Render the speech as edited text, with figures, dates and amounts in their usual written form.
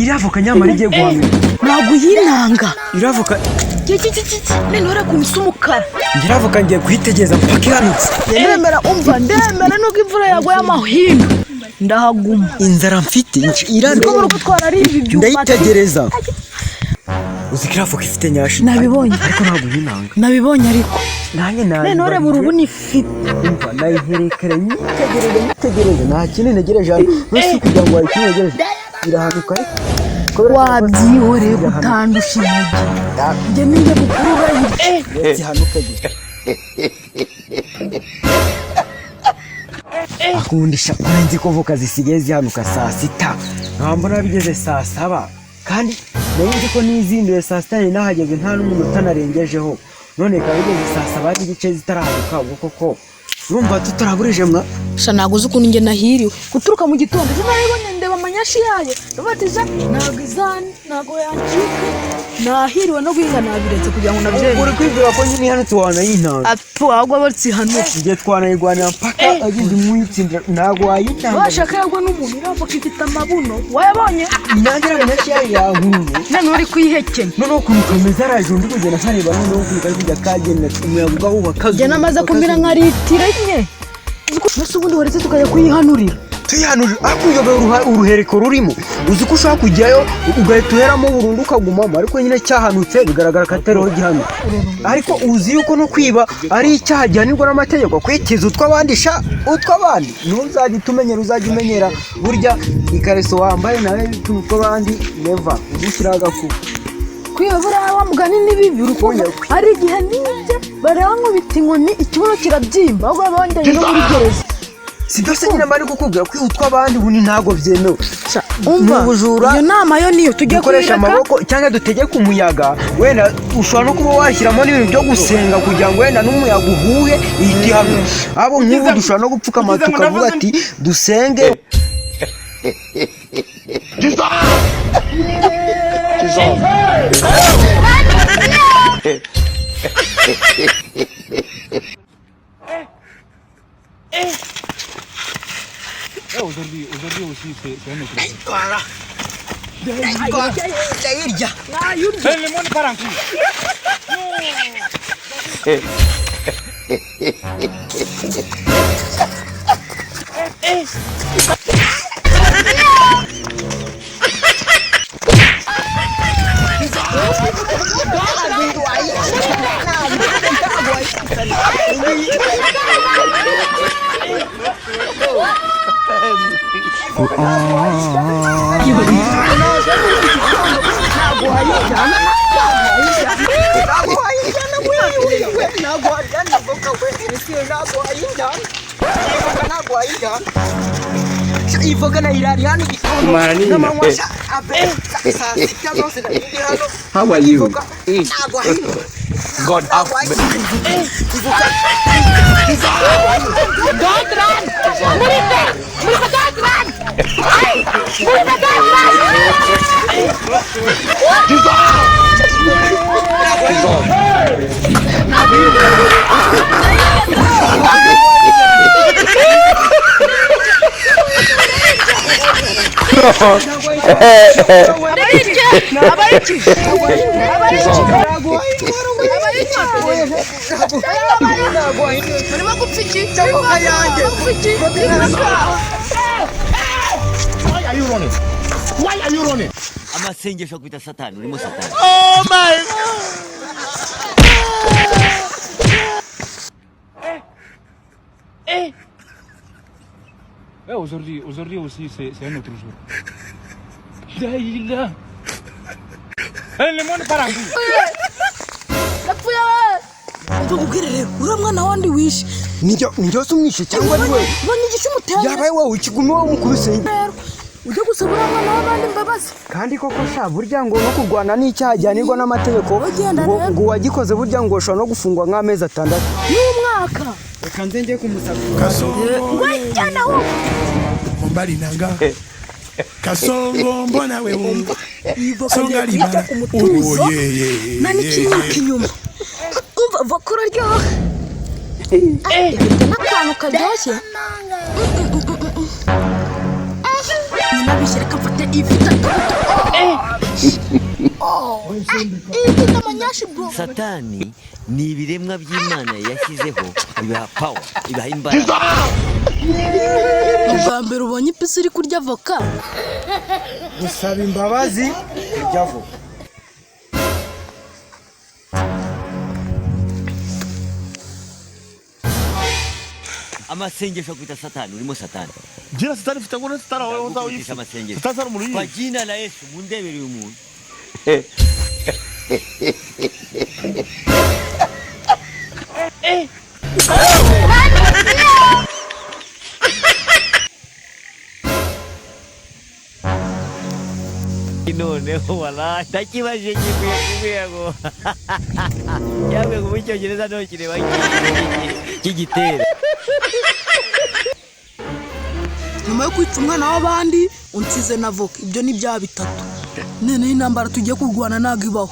iravoka nyamara igiye guhamira ntabwo uyinanga iravoka none kumisa umukara iravoka ngiye kuyitegeza mpaka ihanutse ndemera umva ndemera nuko imvura yaguye amahindu ndahaguma inzara mfite irandiko muri gutwara ari ibi byuma ndayitegereza uzi ko iravoka ifite nyashi nabibonye ariko ntabwo uyinanga nabibonye ariko nanjye nawe none mu rubuni ifite umva nayiherekere nyitegereze nta kintu ntegereje bose kugira ngo wayikinegereje irahanuka wabyihoreye gutandusha intege njye ninjye gukurura zihanuka gusa akundisha kurenzi ko voka zisigaye zihanuka saa sita nkambona bigeze saa saba kandi nzi ko nizinduye saa sita nahageze nta n'umunota narengejeho none ikaba igeze saa saba n'igice zitarahanuka ubwo koko urumva tutaraburije mwa sha ntabwo uzi ukuntu njye nahiriwe guturuka mu gitondo sinabibonye ndeba amanyashi yayo ndabatiza ntabwo izani ntabwo yancika nahiriwe no guhinga nabiretse kugira ngo nabyere uri kwibwira ko nyine ihanutse wanayintanga apfu ahubwo abatsihanutse igihe twanayirwanira mpaka agize umuyitsinda ntabwo wayitanga washaka yagwa n'umuntu iravoka ifite amabuno wayabonye inyange amanyashi yayo yahuye none uri kuyihekenya noneho ukuntu kameze araje undi kugenda nkareba noneho kuri kujya kagenda umuyaga ugahubaka njye namaze kumira nka litiro enye mbese ubundi waretse tukajya kuyihanurira tuyihanurira ariko uyoboye uruhereko rurimo uzi ko ushaka kujyayo ugahita uheramo burundu ukagumamo ariko nyine cyahanutse bigaragara ko atariho gihano ariko uzi yuko no kwiba ari icyaha gihanirwa n'amategeko kwitiza utw'abandi utw'abandi ntuzajya utumenyera uzajya umenyera burya ikareso wambaye nawe utw'abandi neva udushyiraho agakuba kwiyobora wa mugani n'ibibi urukundo hari igihe nibye barankubita inkoni ikibuno kirabyimba ahubwo bongeye no muri gereza si byose nyine bari kukubwira ko utw'abandi ubundi ntabwo byemewe umva iyo nama yo niyo tujye gukoresha amaboko cyangwa dutegeke umuyaga wenda ushobora no kuba washyiramo n'ibintu byo gusenga kugira ngo wenda n'umuyaga uhuhe ihite ihamwe abo nk'ubu dushobora no gupfukama tukavuga ati dusenge Aujourd'hui aussi c'est un autre jour. Voilà. D'ailleurs, Le monde part en couille. ivoka na irari hano How are you? God have Don't run! Murita! Don't run! Why are you running? amasengesho kwita satani urimo satani. Oh my! Aujourd'hui aussi c'est un autre jour. Daïla. Le monde part en couille. Ubwirere uri mwana wandi wishe nijyo sumwishe cyangwa ni wewe none igisho umutera yabaye wowe ikigume wo mukubise ujye gusaba umwana w'abandi imbabazi kandi koko sha burya ngo no kurwana n'icyaha gihanirwa n'amategeko ngo wagikoze burya ngo ushobora no gufungwa nk'amezi 6 n'umwaka reka nze njye kumusaba wajyana ho Mbali nanga. Kasongo mbona we wumva. Songa libara. Oh yeah. nani kinyuka inyuma umva vakura ryo n'akantu karyoshye nabishyira kamfate ifite ifite amanyashi bro. Satani ni ibiremwa by'Imana yashyizeho ibiha power, ibiha imbaraga. Ubwa mbere ubonye ipisi iri kurya avoka? Gusaba imbabazi kurya avoka. Amasengesho kwita Satani, urimo Satani. Jina Satani fita ngone Satani wewe Kutisha amasengesho. Satani sana muri. Kwa jina la Yesu mundebere uyu muntu. Noneho wala takibaje kikuyago yawe mu cyongereza no kireba kigitera. Nyuma yo kwica umwana w'abandi unsize na voka, ibyo ni bya bitatu. Nene intambara tugiye kurwana ntago ibaho.